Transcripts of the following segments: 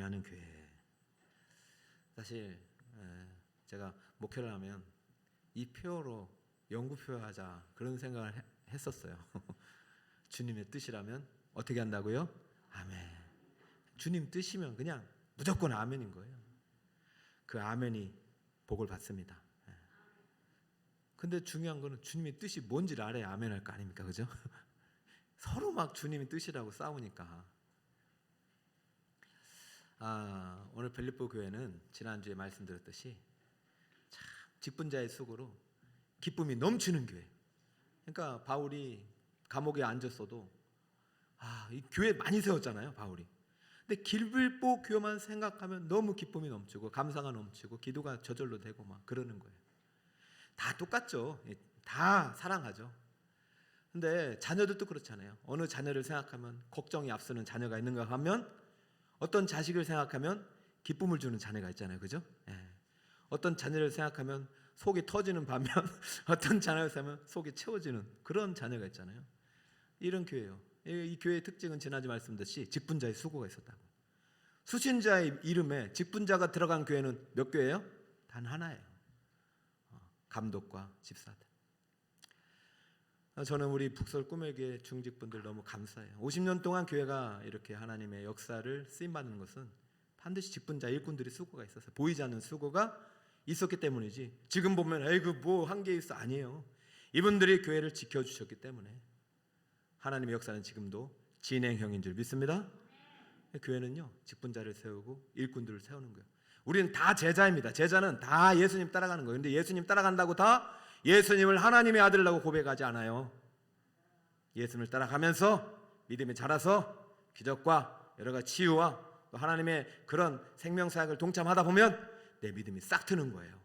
하는 교회. 사실 제가 목회를 하면 이 표어로 연구표 하자 그런 생각을 했었어요. 주님의 뜻이라면 어떻게 한다고요? 아멘. 주님 뜻이면 그냥 무조건 아멘인 거예요. 그 아멘이 복을 받습니다. 근데 중요한 거는 주님의 뜻이 뭔지를 알아야 아멘할 거 아닙니까? 그죠? 서로 막 주님의 뜻이라고 싸우니까. 오늘 빌립보 교회는 지난주에 말씀드렸듯이 참 직분자의 수고로 기쁨이 넘치는 교회. 그러니까 바울이 감옥에 앉았어도 이 교회 많이 세웠잖아요, 바울이. 근데 빌립보 교회만 생각하면 너무 기쁨이 넘치고 감사가 넘치고 기도가 저절로 되고 막 그러는 거예요. 다 똑같죠. 다 사랑하죠. 근데 자녀들도 그렇잖아요. 어느 자녀를 생각하면 걱정이 앞서는 자녀가 있는가 하면 어떤 자식을 생각하면 기쁨을 주는 자녀가 있잖아요. 그죠? 어떤 자녀를 생각하면 속이 터지는 반면 어떤 자녀를 생각하면 속이 채워지는 그런 자녀가 있잖아요. 이런 교회예요. 이 교회의 특징은 지난주 말씀드렸듯이 직분자의 수고가 있었다고. 수신자의 이름에 직분자가 들어간 교회는 몇 교회예요? 단 하나예요. 감독과 집사들. 저는 우리 북서울 꿈의교회 중직분들 너무 감사해요. 50년 동안 교회가 이렇게 하나님의 역사를 쓰임받는 것은 반드시 직분자 일꾼들이 수고가 있어서 보이지 않는 수고가 있었기 때문이지. 지금 보면 에이 그 뭐 한 게 있어 아니에요. 이분들이 교회를 지켜주셨기 때문에 하나님의 역사는 지금도 진행형인 줄 믿습니다. 교회는요 직분자를 세우고 일꾼들을 세우는 거예요. 우리는 다 제자입니다. 제자는 다 예수님 따라가는 거예요. 근데 예수님 따라간다고 다 예수님을 하나님의 아들이라고 고백하지 않아요. 예수님을 따라가면서 믿음이 자라서 기적과 여러 가지 치유와 또 하나님의 그런 생명사역을 동참하다 보면 내 믿음이 싹 트는 거예요.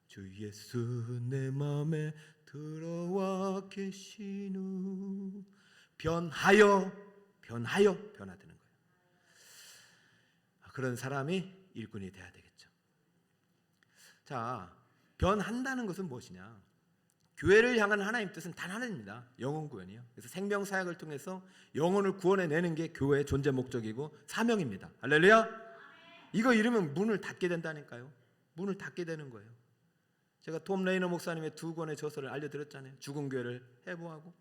주 예수 내 마음에 들어와 계시누 변하여 변화되는 거예요. 그런 사람이 일꾼이 돼야 되겠죠. 자, 변한다는 것은 무엇이냐? 교회를 향한 하나님 뜻은 단 하나입니다. 영혼 구원이요. 그래서 생명 사역을 통해서 영혼을 구원해내는 게 교회의 존재 목적이고 사명입니다. 할렐루야. 이거 이러면 문을 닫게 된다니까요. 문을 닫게 되는 거예요. 제가 톰 레이너 목사님의 2권의 저서를 알려드렸잖아요. 죽은 교회를 해부하고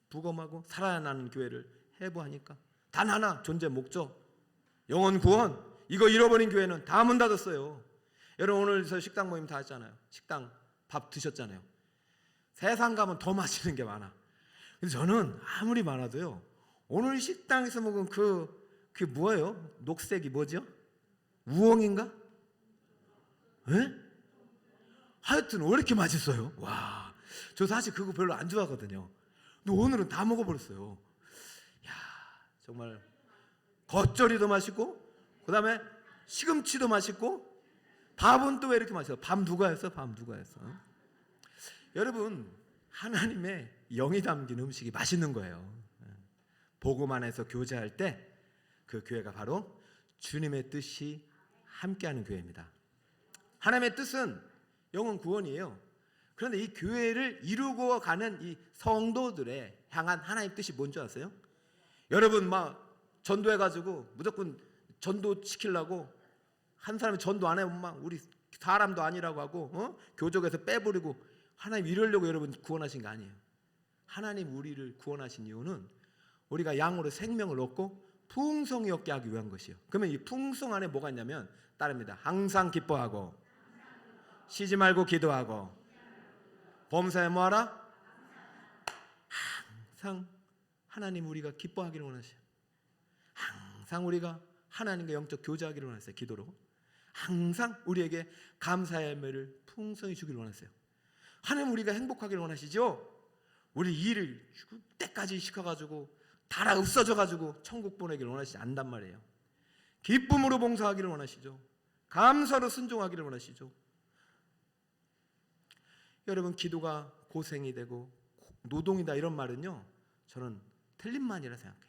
부검하고 살아나는 교회를 해부하니까 단 하나 존재 목적 영혼 구원. 이거 잃어버린 교회는 다 문 닫았어요. 여러분 오늘 저 식당 모임 다 했잖아요. 식당 밥 드셨잖아요. 세상 가면 더 맛있는 게 많아. 그래서 저는 아무리 많아도요 오늘 식당에서 먹은 그게 뭐예요? 녹색이 뭐죠? 우엉인가? 에? 하여튼 왜 이렇게 맛있어요? 와, 저 사실 그거 별로 안 좋아하거든요. 근데 오늘은 다 먹어버렸어요. 야, 정말 겉절이도 맛있고 그 다음에 시금치도 맛있고 밥은 또 왜 이렇게 맛있어요? 밥 누가 했어? 여러분 하나님의 영이 담긴 음식이 맛있는 거예요. 복음 안에서 교제할 때 그 교회가 바로 주님의 뜻이 함께하는 교회입니다. 하나님의 뜻은 영혼 구원이에요. 그런데 이 교회를 이루고 가는 이 성도들의 향한 하나님의 뜻이 뭔지 아세요? 여러분 막 전도해가지고 무조건 전도시키려고 한 사람이 전도 안 해보면 막 우리 사람도 아니라고 하고 교족에서 빼버리고 하나님 이러려고 여러분 구원하신 게 아니에요. 하나님 우리를 구원하신 이유는 우리가 양으로 생명을 얻고 풍성히 얻게 하기 위한 것이에요. 그러면 이 풍성 안에 뭐가 있냐면 따릅니다. 항상 기뻐하고 쉬지 말고 기도하고 범사에 뭐하라? 항상 하나님 우리가 기뻐하기를 원하셔요. 항상 우리가 하나님과 영적 교제하기를 원하세요. 기도로 항상 우리에게 감사의 열매를 풍성히 주기를 원하세요. 하나님 우리가 행복하기를 원하시죠. 우리 일을 죽을 때까지 시켜가지고 달아 없어져가지고 천국 보내기를 원하시지 않단 말이에요. 기쁨으로 봉사하기를 원하시죠. 감사로 순종하기를 원하시죠. 여러분 기도가 고생이 되고 노동이다 이런 말은요 저는 틀린 말이라 생각해요.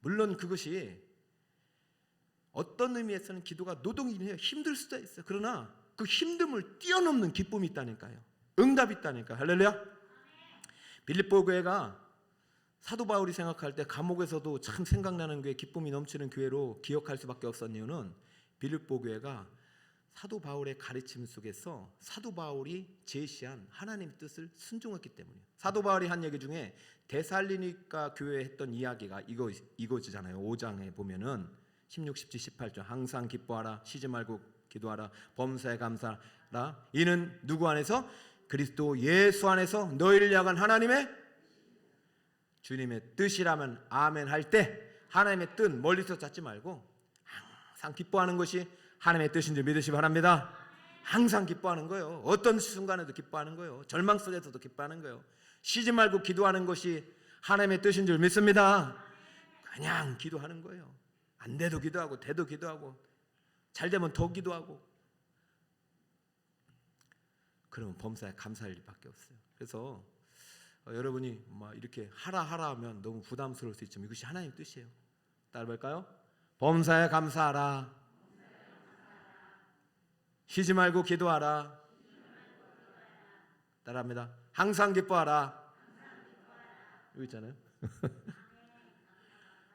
물론 그것이 어떤 의미에서는 기도가 노동이긴 해요. 힘들 수도 있어요. 그러나 그 힘듦을 뛰어넘는 기쁨이 있다니까요. 응답이 있다니까. 할렐루야. 빌립보 교회가 사도 바울이 생각할 때 감옥에서도 참 생각나는 교회, 기쁨이 넘치는 교회로 기억할 수밖에 없었던 이유는 빌립보 교회가 사도 바울의 가르침 속에서 사도 바울이 제시한 하나님의 뜻을 순종했기 때문이에요. 사도 바울이 한 얘기 중에 데살로니가 교회에 했던 이야기가 이거잖아요. 5장에 보면은 16, 17, 18절 항상 기뻐하라, 쉬지 말고 기도하라, 범사에 감사하라. 이는 누구 안에서? 그리스도 예수 안에서 너희를 향한 하나님의 주님의 뜻이라면 아멘 할 때 하나님의 뜻 멀리서 찾지 말고 항상 기뻐하는 것이 하나님의 뜻인 줄 믿으시 바랍니다. 항상 기뻐하는 거예요. 어떤 순간에도 기뻐하는 거예요. 절망 속에서도 기뻐하는 거예요. 쉬지 말고 기도하는 것이 하나님의 뜻인 줄 믿습니다. 그냥 기도하는 거예요. 안 돼도 기도하고 돼도 기도하고 잘 되면 더 기도하고 그러면 범사에 감사할 일밖에 없어요. 그래서 여러분이 막 이렇게 하라 하면 너무 부담스러울 수 있지만 이것이 하나님의 뜻이에요. 따라볼까요? 범사에 감사하라. 쉬지 말고 기도하라. 따라합니다. 항상 기뻐하라. 여기 있잖아요.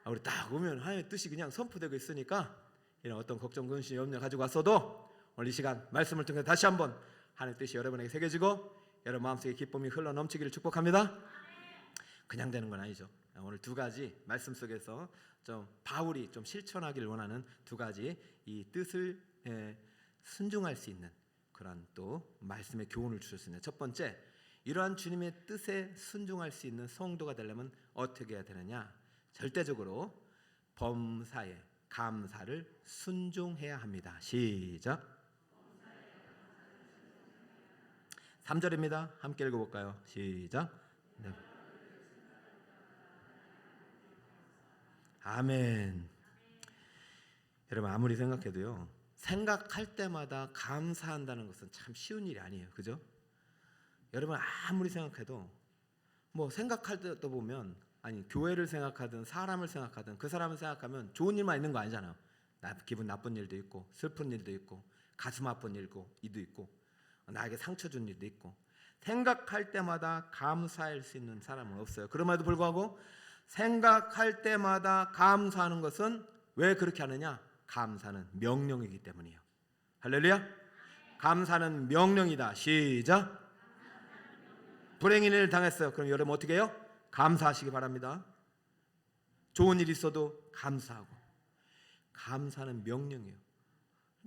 우리 딱 오면 하나님의 뜻이 그냥 선포되고 있으니까 이런 어떤 걱정, 근심, 염려 가지고 왔어도 오늘 이 시간 말씀을 통해 다시 한번 하나님의 뜻이 여러분에게 새겨지고 여러분 마음속에 기쁨이 흘러 넘치기를 축복합니다. 그냥 되는 건 아니죠. 오늘 두 가지 말씀 속에서 좀 바울이 좀 실천하기를 원하는 두 가지 이 뜻을 순종할 수 있는 그런 또 말씀의 교훈을 주셨습니다. 첫 번째, 이러한 주님의 뜻에 순종할 수 있는 성도가 되려면 어떻게 해야 되느냐? 절대적으로 범사에 감사를 순종해야 합니다. 시작. 3절입니다. 함께 읽어볼까요? 시작. 네. 아멘. 여러분 아무리 생각해도요, 생각할 때마다 감사한다는 것은 참 쉬운 일이 아니에요. 그죠? 여러분 아무리 생각해도 뭐 생각할 때도 보면 아니 교회를 생각하든 사람을 생각하든 그 사람을 생각하면 좋은 일만 있는 거 아니잖아요. 기분 나쁜 일도 있고 슬픈 일도 있고 가슴 아픈 일도 있고 나에게 상처 준 일도 있고 생각할 때마다 감사할 수 있는 사람은 없어요. 그럼에도 불구하고 생각할 때마다 감사하는 것은 왜 그렇게 하느냐? 감사는 명령이기 때문이에요. 할렐루야. 감사는 명령이다. 시작. 불행한 일을 당했어요. 그럼 여러분 어떻게 해요? 감사하시기 바랍니다. 좋은 일 있어도 감사하고. 감사는 명령이에요.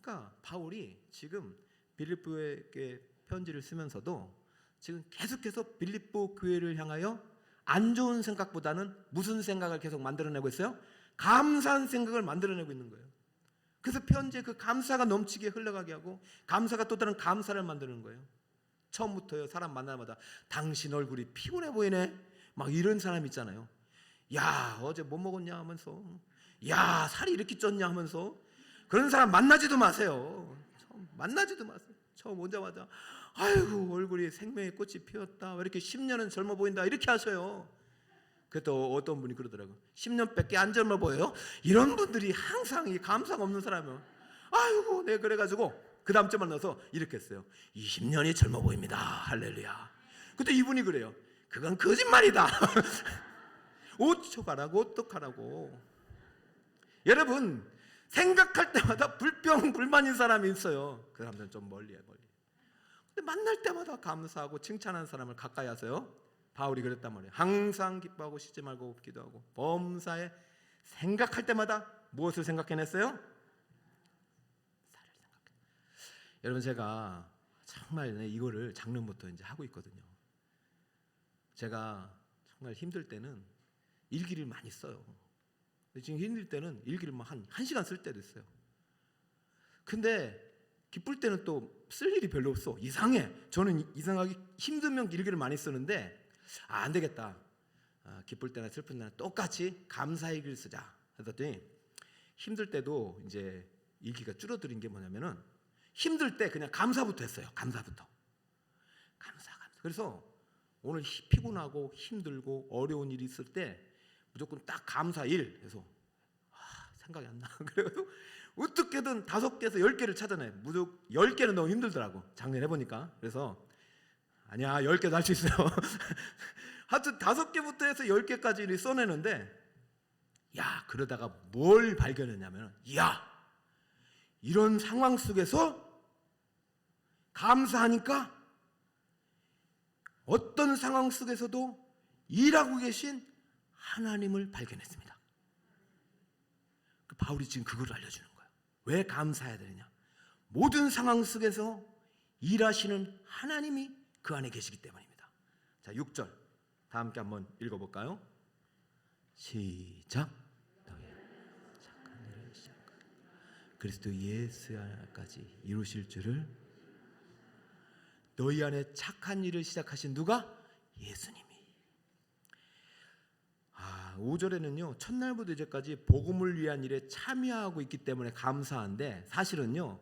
그러니까 바울이 지금 빌립보에게 편지를 쓰면서도 지금 계속해서 빌립보 교회를 향하여 안 좋은 생각보다는 무슨 생각을 계속 만들어내고 있어요? 감사한 생각을 만들어내고 있는 거예요. 그래서 편지에 그 감사가 넘치게 흘러가게 하고 감사가 또 다른 감사를 만드는 거예요. 처음부터요, 사람 만나마다 당신 얼굴이 피곤해 보이네 막 이런 사람 있잖아요. 야 어제 뭐 먹었냐 하면서, 야 살이 이렇게 쪘냐 하면서, 그런 사람 만나지도 마세요. 만나지도 마세요. 처음 오자마자 아이고 얼굴이 생명의 꽃이 피었다, 왜 이렇게 10년은 젊어 보인다 이렇게 하셔요. 그또 어떤 분이 그러더라고요. 10년밖에 안 젊어 보여요? 이런 분들이 항상 이 감사가 없는 사람이에요. 아이고 네 그래가지고 그 다음 주 만나서 이렇게 했어요. 20년이 젊어 보입니다. 할렐루야. 그때 이분이 그래요. 그건 거짓말이다. 어떡하라고. 여러분 생각할 때마다 불평불만인 사람이 있어요. 그 사람들은 좀 멀리. 근데 만날 때마다 감사하고 칭찬하는 사람을 가까이 하세요. 바울이 그랬단 말이에요. 항상 기뻐하고 쉬지 말고 기도하고 범사에 생각할 때마다 무엇을 생각해냈어요? 여러분 제가 정말 이거를 작년부터 이제 하고 있거든요. 제가 정말 힘들 때는 일기를 많이 써요. 지금 힘들 때는 일기를 막 한 1시간 쓸 때도 있어요. 근데 기쁠 때는 또 쓸 일이 별로 없어. 이상해. 저는 이상하게 힘들면 일기를 많이 쓰는데 안 되겠다. 기쁠 때나 슬픈 때나 똑같이 감사 일기를 쓰자. 그랬더니 힘들 때도 이제 일기가 줄어드는 게 뭐냐면은 힘들 때 그냥 감사부터 했어요. 감사부터. 감사. 그래서 오늘 피곤하고 힘들고 어려운 일이 있을 때 무조건 딱 감사 일 해서 생각이 안 나. 그래서 어떻게든 5개에서 10개를 찾아내요. 무조건 10개는 너무 힘들더라고. 작년에 해보니까. 그래서 아니야 10개도 할 수 있어요. 하여튼 5개부터 해서 10개까지 써내는데, 야, 그러다가 뭘 발견했냐면, 야, 이런 상황 속에서 감사하니까 어떤 상황 속에서도 일하고 계신 하나님을 발견했습니다. 바울이 지금 그걸 알려주는 거예요. 왜 감사해야 되느냐? 모든 상황 속에서 일하시는 하나님이 그 안에 계시기 때문입니다. 자, 6절 다 함께 한번 읽어볼까요? 시작. 착한 일을 시작하고 그리스도 예수 안까지 이루실 줄을. 너희 안에 착한 일을 시작하신 누가? 예수님이. 5절에는요, 첫날부터 이제까지 복음을 위한 일에 참여하고 있기 때문에 감사한데, 사실은요,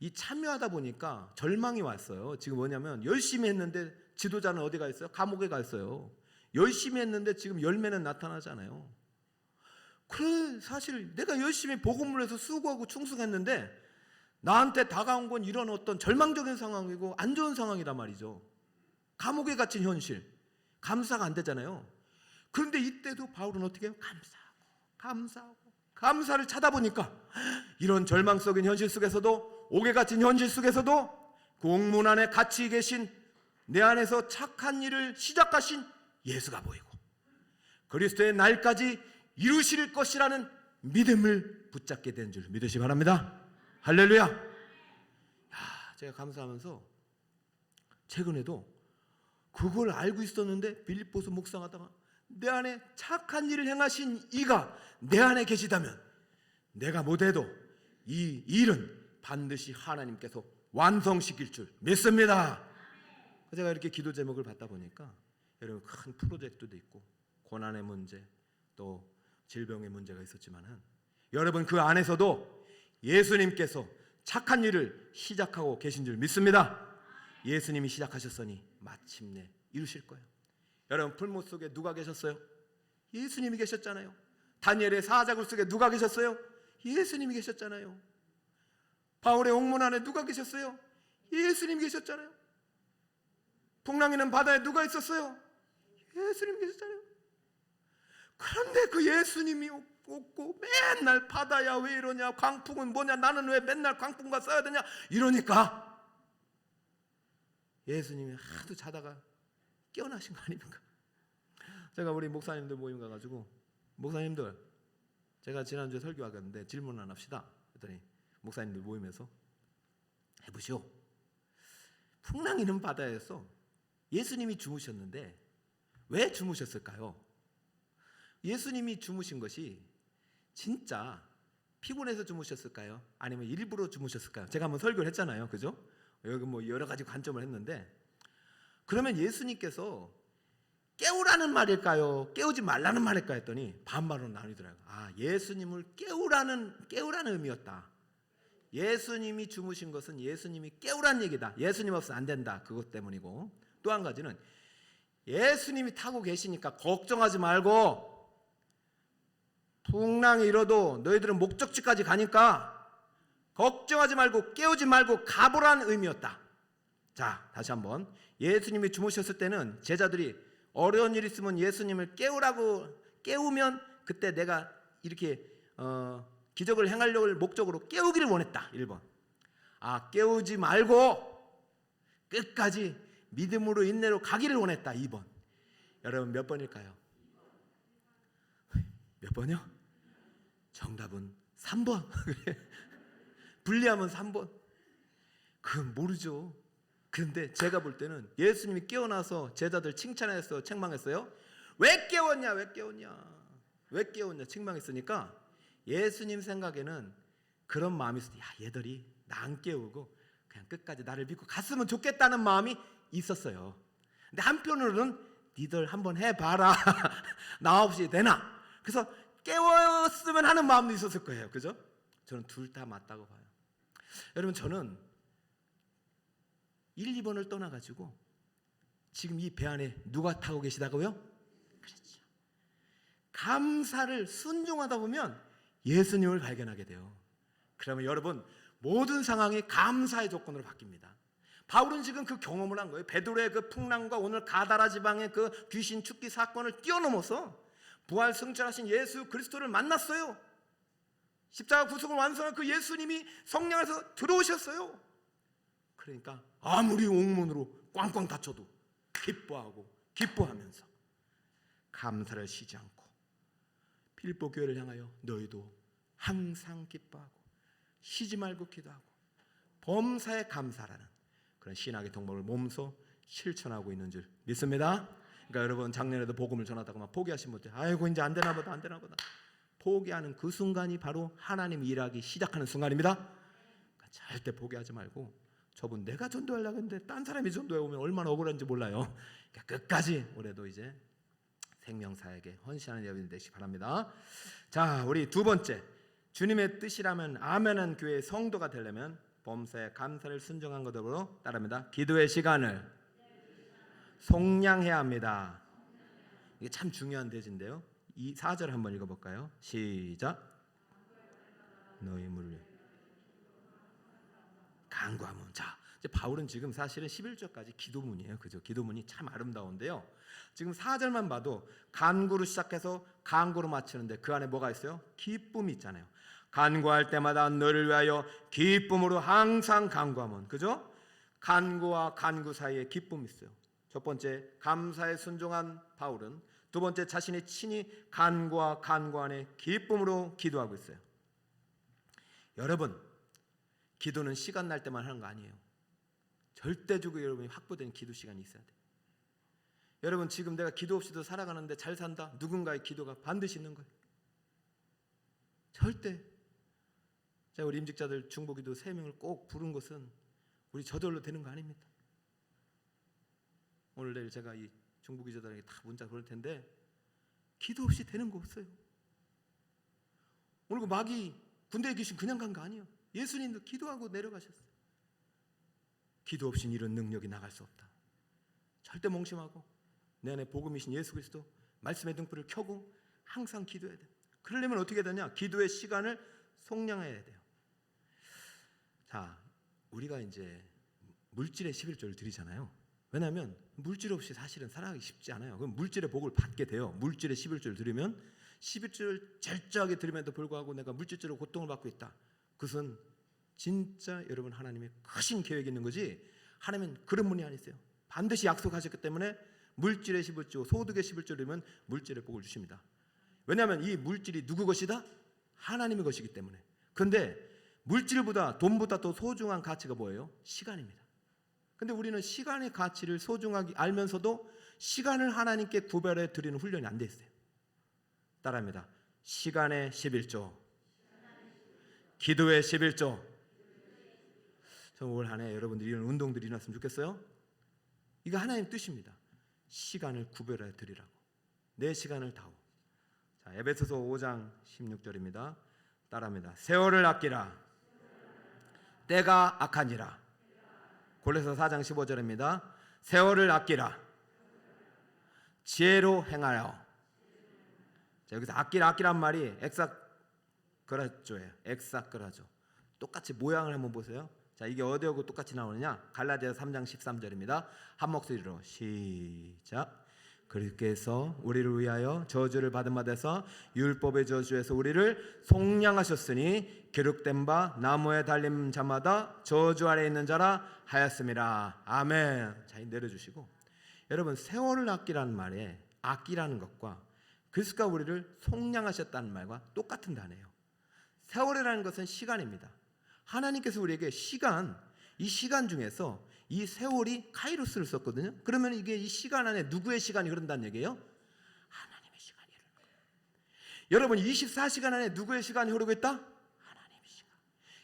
이 참여하다 보니까 절망이 왔어요. 지금 뭐냐면 열심히 했는데 지도자는 어디 가 있어요? 감옥에 가 있어요. 열심히 했는데 지금 열매는 나타나잖아요. 그래, 사실 내가 열심히 복음을 해서 수고하고 충성했는데 나한테 다가온 건 이런 어떤 절망적인 상황이고 안 좋은 상황이란 말이죠. 감옥에 갇힌 현실, 감사가 안 되잖아요. 그런데 이때도 바울은 어떻게 해요? 감사를 찾아보니까 이런 절망 속인 현실 속에서도, 옥에 갇힌 현실 속에서도 그 옥문 안에 갇히 계신 내 안에서 착한 일을 시작하신 예수가 보이고 그리스도의 날까지 이루실 것이라는 믿음을 붙잡게 된 줄 믿으시기 바랍니다. 할렐루야. 제가 감사하면서 최근에도 그걸 알고 있었는데 빌립보서 묵상하다가 내 안에 착한 일을 행하신 이가 내 안에 계시다면 내가 못해도 이 일은 반드시 하나님께서 완성시킬 줄 믿습니다. 제가 이렇게 기도 제목을 받다 보니까 여러분, 큰 프로젝트도 있고 고난의 문제, 또 질병의 문제가 있었지만은 여러분, 그 안에서도 예수님께서 착한 일을 시작하고 계신 줄 믿습니다. 예수님이 시작하셨으니 마침내 이루실 거예요. 여러분, 풀못 속에 누가 계셨어요? 예수님이 계셨잖아요. 다니엘의 사자굴 속에 누가 계셨어요? 예수님이 계셨잖아요. 바울의 옥문 안에 누가 계셨어요? 예수님이 계셨잖아요. 풍랑이는 바다에 누가 있었어요? 예수님이 계셨잖아요. 그런데 그 예수님이 없고 맨날 바다야 왜 이러냐, 광풍은 뭐냐, 나는 왜 맨날 광풍과 싸워야 되냐 이러니까 예수님이 하도 자다가 깨어나신 거 아닙니까? 제가 우리 목사님들 모임 가가지고, 목사님들, 제가 지난주에 설교하겠는데 질문 안 합시다 그랬더니 목사님들 모임에서 해보시오. 풍랑이는 바다에서 예수님이 주무셨는데 왜 주무셨을까요? 예수님이 주무신 것이 진짜 피곤해서 주무셨을까요? 아니면 일부러 주무셨을까요? 제가 한번 설교를 했잖아요, 그죠? 여기 뭐 여러 가지 관점을 했는데, 그러면 예수님께서 깨우라는 말일까요? 깨우지 말라는 말일까요? 했더니 반반으로 나뉘더라고요. 예수님을 깨우라는 의미였다. 예수님이 주무신 것은 예수님이 깨우라는 얘기다. 예수님 없으면 안 된다. 그것 때문이고, 또 한 가지는 예수님이 타고 계시니까 걱정하지 말고, 풍랑이 일어도 너희들은 목적지까지 가니까 걱정하지 말고 깨우지 말고 가보라는 의미였다. 자, 다시 한번. 예수님이 주무셨을 때는 제자들이 어려운 일 있으면 예수님을 깨우면 그때 내가 이렇게 기적을 행하려고 목적으로 깨우기를 원했다. 1번. 깨우지 말고 끝까지 믿음으로 인내로 가기를 원했다. 2번. 여러분, 몇 번일까요? 몇 번이요? 정답은 3번. 분리하면 3번. 그건 모르죠. 근데 제가 볼 때는 예수님이 깨어나서 제자들 칭찬했어요, 책망했어요? 왜 깨웠냐? 책망했으니까 예수님 생각에는 그런 마음이 있었어요. 얘들이 나 안 깨우고 그냥 끝까지 나를 믿고 갔으면 좋겠다는 마음이 있었어요. 근데 한편으로는 니들 한번 해봐라. 나 없이 되나? 그래서 깨웠으면 하는 마음도 있었을 거예요. 그죠? 저는 둘 다 맞다고 봐요. 여러분, 저는 1, 2번을 떠나가지고 지금 이 배 안에 누가 타고 계시다고요? 그렇죠. 감사를 순종하다 보면 예수님을 발견하게 돼요. 그러면 여러분, 모든 상황이 감사의 조건으로 바뀝니다. 바울은 지금 그 경험을 한 거예요. 베드로의 그 풍랑과 오늘 가다라 지방의 그 귀신 죽기 사건을 뛰어넘어서 부활 승천하신 예수 그리스도를 만났어요. 십자가 구속을 완성한 그 예수님이 성령에서 들어오셨어요. 그러니까 아무리 옥문으로 꽝꽝 닫혀도 기뻐하면서 감사를 쉬지 않고 빌립보 교회를 향하여 너희도 항상 기뻐하고 쉬지 말고 기도하고 범사에 감사라는 그런 신학의 덕목을 몸소 실천하고 있는 줄 믿습니다. 그러니까 여러분 작년에도 복음을 전하다가 막 포기하신 분들, 아이고 이제 안 되나 보다 포기하는 그 순간이 바로 하나님 일하기 시작하는 순간입니다. 그러니까 절대 포기하지 말고, 저분 내가 전도하려고 했는데 딴 사람이 전도해 오면 얼마나 억울한지 몰라요. 그러니까 끝까지 올해도 이제 생명사에게 헌신하는 여러분이 되시기 바랍니다. 자, 우리 두 번째, 주님의 뜻이라면 아멘한 교회의 성도가 되려면 범사에 감사를 순종한 것으로 따릅니다. 기도의 시간을 속량해야 합니다. 이게 참 중요한 대지인데요. 이 4절 한번 읽어볼까요? 시작. 너희 물을 간구하면. 자, 이제 바울은 지금 사실은 11절까지 기도문이에요. 그죠? 기도문이 참 아름다운데요. 지금 4절만 봐도 간구로 시작해서 간구로 마치는데 그 안에 뭐가 있어요? 기쁨이 있잖아요. 간구할 때마다 너를 위하여 기쁨으로 항상 간구하면. 그죠? 간구와 간구 사이에 기쁨이 있어요. 첫 번째, 감사에 순종한 바울은 두 번째, 자신이 친히 간구와 간구 안에 기쁨으로 기도하고 있어요. 여러분, 기도는 시간 날 때만 하는 거 아니에요. 절대적으로 여러분이 확보된 기도 시간이 있어야 돼요. 여러분, 지금 내가 기도 없이도 살아가는데 잘 산다? 누군가의 기도가 반드시 있는 거예요. 절대. 자, 우리 임직자들 중보기도 3명을 꼭 부른 것은 우리 저절로 되는 거 아닙니다. 오늘 내일 제가 이 중보기자들에게 다 문자 보낼 텐데 기도 없이 되는 거 없어요. 오늘 그 마귀 군대에 계신 그냥 간 거 아니에요. 예수님도 기도하고 내려가셨어요. 기도 없이는 이런 능력이 나갈 수 없다. 절대 몽심하고 내 안에 복음이신 예수 그리스도 말씀의 등불을 켜고 항상 기도해야 돼요. 그러려면 어떻게 되냐? 기도의 시간을 속량해야 돼요. 자, 우리가 이제 물질의 11조를 드리잖아요. 왜냐하면 물질 없이 사실은 살아가기 쉽지 않아요. 그럼 물질의 복을 받게 돼요. 물질의 11조를 드리면 11조를 철저하게 드림에도 불구하고 내가 물질적으로 고통을 받고 있다. 그것은 진짜 여러분 하나님의 크신 계획이 있는 거지, 하나님은 그런 분이 아니세요. 반드시 약속하셨기 때문에 물질의 11조, 소득의 11조를 드리면 물질의 복을 주십니다. 왜냐하면 이 물질이 누구 것이다? 하나님의 것이기 때문에. 그런데 물질보다 돈보다 더 소중한 가치가 뭐예요? 시간입니다. 근데 우리는 시간의 가치를 소중하게 알면서도 시간을 하나님께 구별해 드리는 훈련이 안 돼 있어요. 따라합니다. 시간의 11조, 기도의 11조. 저 올 한 해 여러분들이 이런 운동들이 일어났으면 좋겠어요. 이거 하나님 뜻입니다. 시간을 구별해 드리라고. 내 시간을 다오. 자, 에베소서 5장 16절입니다. 따라합니다. 세월을 아끼라. 때가 악하니라. 골로새 4장 15절입니다. 세월을 아끼라. 지혜로 행하여. 자, 여기서 아끼란 말이 엑사그라조예요. 엑사그라조. 똑같이 모양을 한번 보세요. 자, 이게 어디하고 똑같이 나오느냐? 갈라디아서 3장 13절입니다. 한 목소리로 시작. 그리스도께서 우리를 위하여 저주를 받은 바 돼서 율법의 저주에서 우리를 속량하셨으니 기록된 바 나무에 달린 자마다 저주 아래 있는 자라 하였음이라. 아멘. 자, 내려주시고, 여러분, 세월을 아끼라는 말에 아끼라는 것과 그리스도가 우리를 속량하셨다는 말과 똑같은 단어예요. 세월이라는 것은 시간입니다. 하나님께서 우리에게 시간, 이 시간 중에서 이 세월이 카이로스를 썼거든요. 그러면 이게 이 시간 안에 누구의 시간이 흐른다는 얘기예요? 하나님의 시간이 흐르는 거예요. 여러분, 24시간 안에 누구의 시간이 흐르고 있다? 하나님의 시간.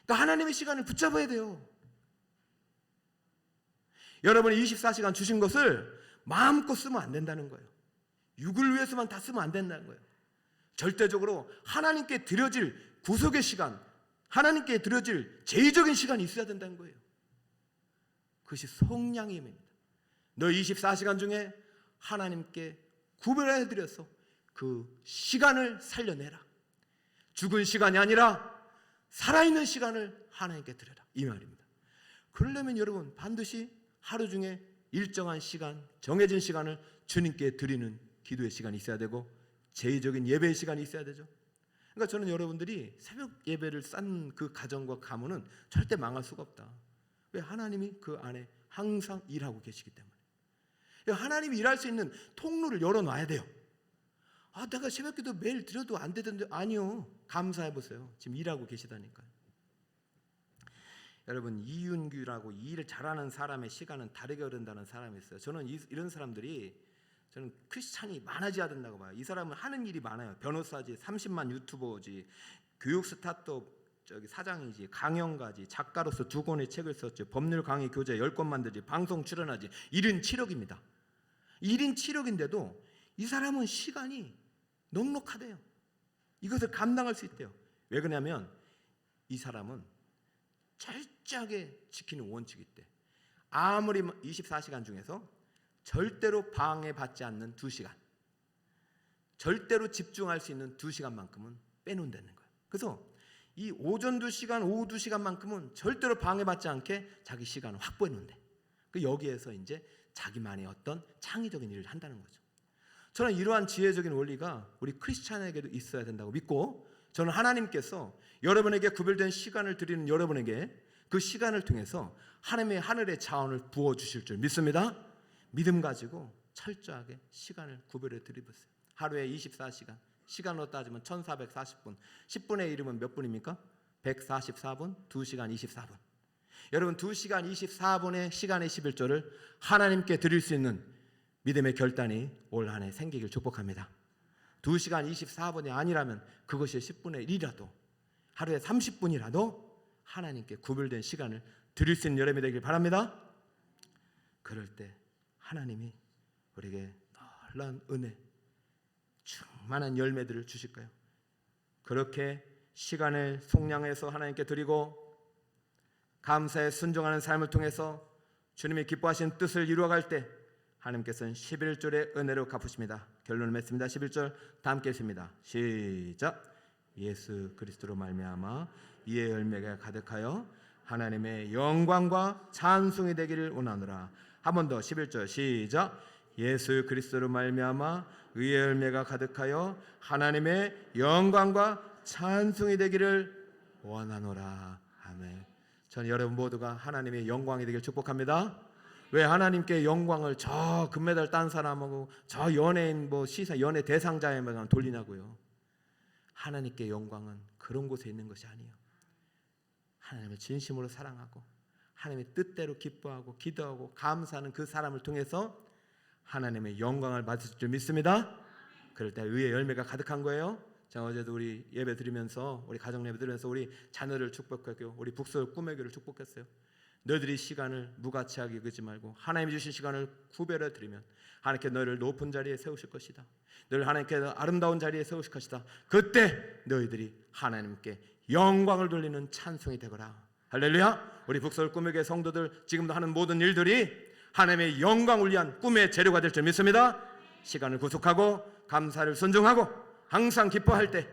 그러니까 하나님의 시간을 붙잡아야 돼요. 여러분이 24시간 주신 것을 마음껏 쓰면 안 된다는 거예요. 육을 위해서만 다 쓰면 안 된다는 거예요. 절대적으로 하나님께 드려질 구속의 시간, 하나님께 드려질 제의적인 시간이 있어야 된다는 거예요. 그것이 속량의 힘입니다. 너 24시간 중에 하나님께 구별해 드려서 그 시간을 살려내라. 죽은 시간이 아니라 살아있는 시간을 하나님께 드려라. 이 말입니다. 그러려면 여러분 반드시 하루 중에 일정한 시간, 정해진 시간을 주님께 드리는 기도의 시간이 있어야 되고 제의적인 예배의 시간이 있어야 되죠. 그러니까 저는 여러분들이 새벽 예배를 싼 그 가정과 가문은 절대 망할 수가 없다. 왜? 하나님이 그 안에 항상 일하고 계시기 때문에. 하나님이 일할 수 있는 통로를 열어놔야 돼요. 내가 새벽기도 매일 드려도 안 되던데. 아니요, 감사해 보세요. 지금 일하고 계시다니까요. 여러분, 이윤규라고 일을 잘하는 사람의 시간은 다르게 흐른다는 사람이 있어요. 저는 이런 사람들이, 저는 크리스찬이 많아져야 된다고 봐요. 이 사람은 하는 일이 많아요. 변호사지, 30만 유튜버지, 교육 스타트업 사장이지, 강연가지, 작가로서 2권의 책을 썼지, 법률 강의 교재 10권 만들지, 방송 출연하지. 1인 7억입니다. 1인 7억인데도 이 사람은 시간이 넉넉하대요. 이것을 감당할 수 있대요. 왜 그러냐면 이 사람은 철저하게 지키는 원칙이 있대. 아무리 24시간 중에서 절대로 방해받지 않는 2시간, 절대로 집중할 수 있는 2시간만큼은 빼놓는다는 거예요. 그래서 이 오전 2시간, 오후 2시간만큼은 절대로 방해받지 않게 자기 시간을 확보해 놓는데, 여기에서 이제 자기만의 어떤 창의적인 일을 한다는 거죠. 저는 이러한 지혜적인 원리가 우리 크리스찬에게도 있어야 된다고 믿고, 저는 하나님께서 여러분에게 구별된 시간을 드리는 여러분에게 그 시간을 통해서 하나님의 하늘의 자원을 부어주실 줄 믿습니다. 믿음 가지고 철저하게 시간을 구별해 드리보세요. 하루에 24시간, 시간으로 따지면 1440분, 10분의 1이면 몇 분입니까? 144분, 2시간 24분. 여러분, 2시간 24분의 시간의 11조를 하나님께 드릴 수 있는 믿음의 결단이 올 한 해 생기길 축복합니다. 2시간 24분이 아니라면 그것이 10분의 1이라도, 하루에 30분이라도 하나님께 구별된 시간을 드릴 수 있는 여러분이 되길 바랍니다. 그럴 때 하나님이 우리에게 놀라운 은혜, 충만한 열매들을 주실까요? 그렇게 시간을 속량해서 하나님께 드리고 감사에 순종하는 삶을 통해서 주님이 기뻐하신 뜻을 이루어갈 때 하나님께서는 11절의 은혜로 갚으십니다. 결론을 맺습니다. 11절 다 함께 읽습니다. 시작. 예수 그리스도로 말미암아 이의 열매가 가득하여 하나님의 영광과 찬송이 되기를 원하노라. 한 번 더 11절 시작. 예수 그리스도로 말미암아 의의 열매가 가득하여 하나님의 영광과 찬송이 되기를 원하노라. 아멘. 저는 여러분 모두가 하나님의 영광이 되기를 축복합니다. 왜 하나님께 영광을 저 금메달 딴 사람하고 저 연예인 연예 대상자에만 돌리냐고요. 하나님께 영광은 그런 곳에 있는 것이 아니에요. 하나님을 진심으로 사랑하고 하나님의 뜻대로 기뻐하고 기도하고 감사하는 그 사람을 통해서 하나님의 영광을 받을 줄 믿습니다. 그럴 때 의의 열매가 가득한 거예요. 자, 어제도 우리 예배 드리면서, 우리 가정 예배 드리면서 우리 자녀를 축복했고 우리 북서울 꿈의 교를 축복했어요. 너희들이 시간을 무가치하게 여기지 말고 하나님이 주신 시간을 구별해 드리면 하나님께 너희를 높은 자리에 세우실 것이다. 너희를 하나님께 아름다운 자리에 세우실 것이다. 그때 너희들이 하나님께 영광을 돌리는 찬송이 되거라. 할렐루야. 우리 북서울 꿈의 교회 성도들 지금도 하는 모든 일들이 하나님의 영광을 위한 꿈의 재료가 될 줄 믿습니다. 시간을 구속하고 감사를 순종하고 항상 기뻐할 때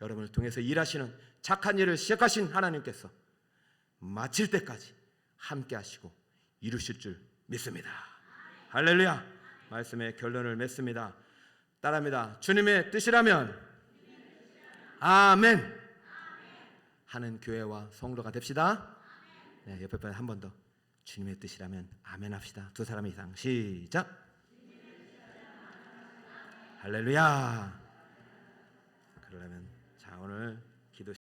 여러분을 통해서 일하시는 착한 일을 시작하신 하나님께서 마칠 때까지 함께 하시고 이루실 줄 믿습니다. 할렐루야. 말씀의 결론을 맺습니다. 따라합니다. 주님의 뜻이라면 아멘 하는 교회와 성도가 됩시다. 네, 옆에 분 한 번 더 주님의 뜻이라면 아멘 합시다. 2사람 이상 시작. 할렐루야. 그러려면 자, 오늘